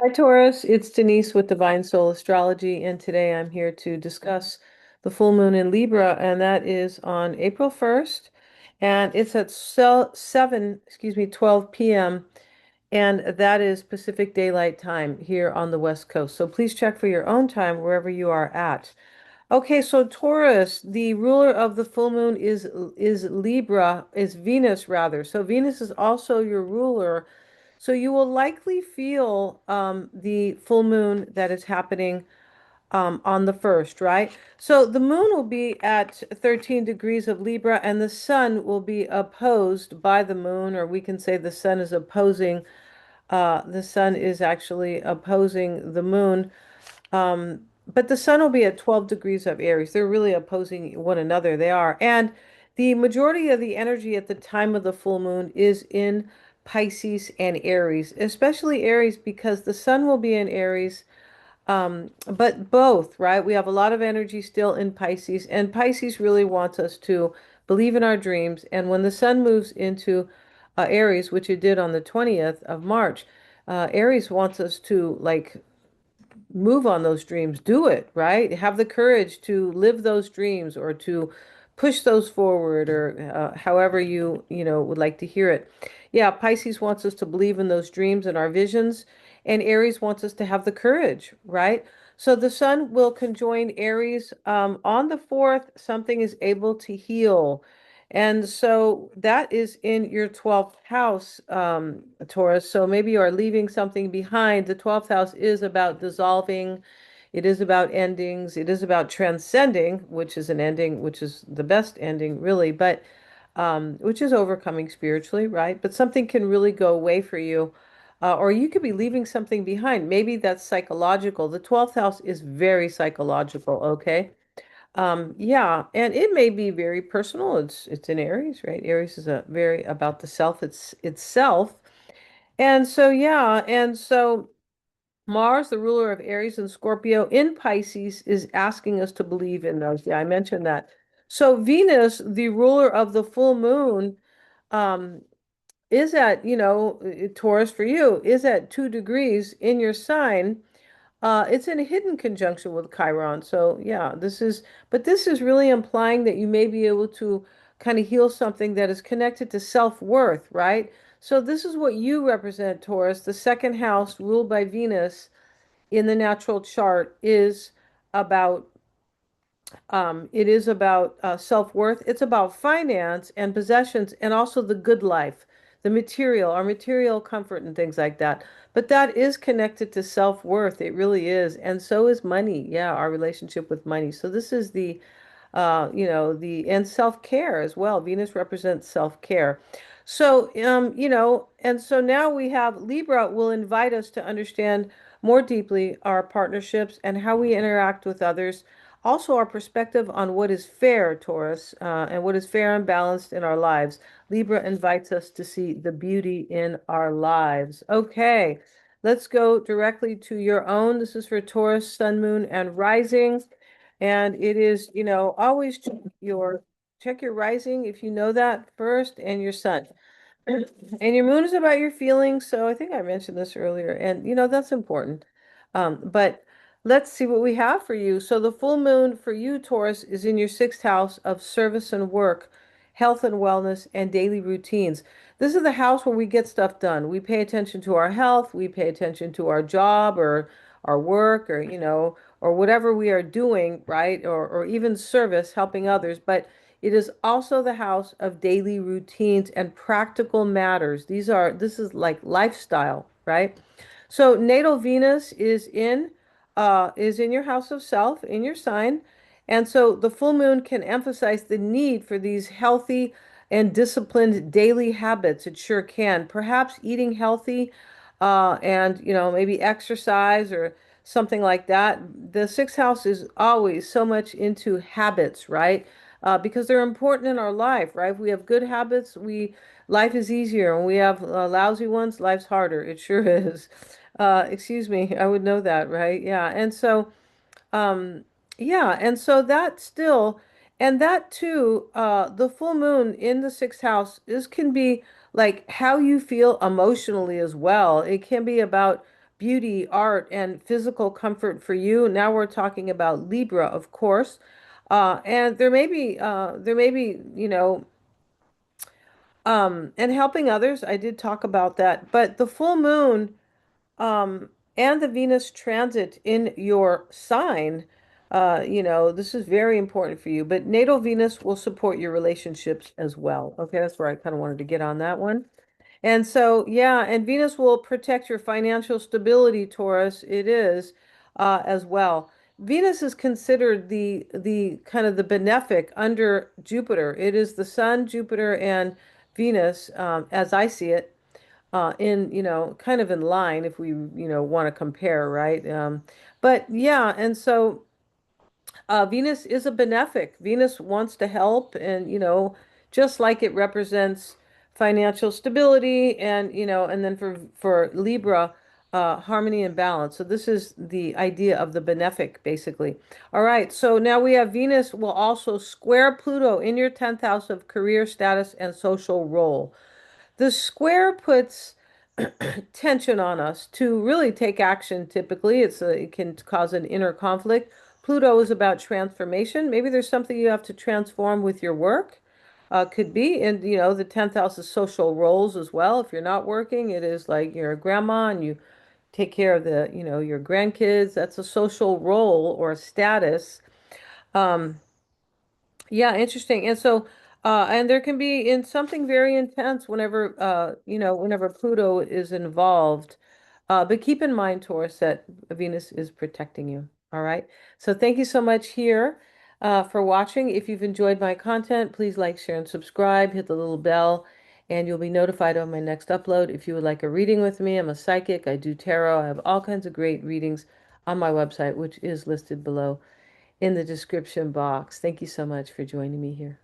Hi, Taurus. It's Denise with Divine Soul Astrology, and today I'm here to discuss the full moon in Libra, and that is on April 1st, and it's at 12 p.m., and that is Pacific Daylight Time here on the West Coast. So please check for your own time wherever you are at. Okay, so Taurus, the ruler of the full moon is Libra, is Venus rather. So Venus is also your ruler. So you will likely feel the full moon that is happening on the first, right? So the moon will be at 13 degrees of Libra, and the sun will be opposed by the moon, or we can say the sun is opposing, the sun is actually opposing the moon. But the sun will be at 12 degrees of Aries. They're really opposing one another. They are. And the majority of the energy at the time of the full moon is in Pisces and Aries, especially Aries because the sun will be in Aries. But both, right? We have a lot of energy still in Pisces, and Pisces really wants us to believe in our dreams. And when the sun moves into Aries, which it did on the 20th of March, Aries wants us to move on those dreams, do it, right? Have the courage to live those dreams or to push those forward or however you would like to hear it. Yeah, Pisces wants us to believe in those dreams and our visions, and Aries wants us to have the courage, right? So the sun will conjoin Aries on the 4th, something is able to heal. And so that is in your 12th house, Taurus. So maybe you are leaving something behind. The 12th house is about dissolving, it is about endings, it is about transcending, which is an ending, which is the best ending, really, but which is overcoming spiritually, right? But something can really go away for you. Or you could be leaving something behind. Maybe that's psychological. The 12th house is very psychological, okay? Yeah, and it may be very personal. It's in Aries, right? Aries is a very about the self, it's itself. And so yeah, and so Mars, the ruler of Aries and Scorpio in Pisces, is asking us to believe in those. Yeah, I mentioned that. So Venus, the ruler of the full moon, um, is at, Taurus for you, is at 2 degrees in your sign. It's in a hidden conjunction with Chiron. So yeah, but this is really implying that you may be able to kind of heal something that is connected to self-worth, right? So this is what you represent, Taurus. The second house, ruled by Venus in the natural chart, is about self-worth. It's about finance and possessions and also the good life, the material, our material comfort and things like that. But that is connected to self-worth. It really is. And so is money. Yeah, our relationship with money. So this is and self-care as well. Venus represents self-care. So, and so now we have Libra will invite us to understand more deeply our partnerships and how we interact with others. Also, our perspective on what is fair, Taurus, and what is fair and balanced in our lives. Libra invites us to see the beauty in our lives. Okay, let's go directly to your own. This is for Taurus, Sun, Moon, and Rising. And it is, always check your rising if you know that first, and your sun. And your moon is about your feelings. So I think I mentioned this earlier, and that's important. But let's see what we have for you. So the full moon for you, Taurus, is in your sixth house of service and work, health and wellness, and daily routines. This is the house where we get stuff done. We pay attention to our health, we pay attention to our job or our work, or or whatever we are doing, right? Or even service, helping others. But it is also the house of daily routines and practical matters. This is like lifestyle, right? So natal Venus is in your house of self, in your sign. And so the full moon can emphasize the need for these healthy and disciplined daily habits. It sure can. Perhaps eating healthy, and maybe exercise or something like that. The sixth house is always so much into habits, right? Because they're important in our life, right? If we have good habits, life is easier. When we have lousy ones, life's harder. It sure is. Excuse me, I would know that, right? Yeah. Um, and so that still, and that too, the full moon in the sixth house, this can be like how you feel emotionally as well. It can be about beauty, art, and physical comfort for you. Now we're talking about Libra, of course. And and helping others. I did talk about that. But the full moon, and the Venus transit in your sign, this is very important for you. But natal Venus will support your relationships as well. Okay, that's where I kind of wanted to get on that one. And so, yeah, and Venus will protect your financial stability, Taurus. It is, as well. Venus is considered the kind of the benefic under Jupiter. It is the Sun, Jupiter, and Venus, as I see it, in, kind of in line if we, want to compare, right? But yeah, and so Venus is a benefic. Venus wants to help, and just like it represents financial stability, and and then for Libra, harmony and balance. So this is the idea of the benefic, basically. All right. So now we have Venus will also square Pluto in your 10th house of career status and social role. The square puts tension on us to really take action. Typically, it can cause an inner conflict. Pluto is about transformation. Maybe there's something you have to transform with your work. Could be, and the 10th house is social roles as well. If you're not working, it is like you're a grandma and you take care of your grandkids. That's a social role or a status. Um, yeah, interesting. And so, and there can be in something very intense whenever, whenever Pluto is involved. But keep in mind, Taurus, that Venus is protecting you. All right. So thank you so much here, for watching. If you've enjoyed my content, please like, share, and subscribe. Hit the little bell, and you'll be notified of my next upload. If you would like a reading with me, I'm a psychic. I do tarot. I have all kinds of great readings on my website, which is listed below in the description box. Thank you so much for joining me here.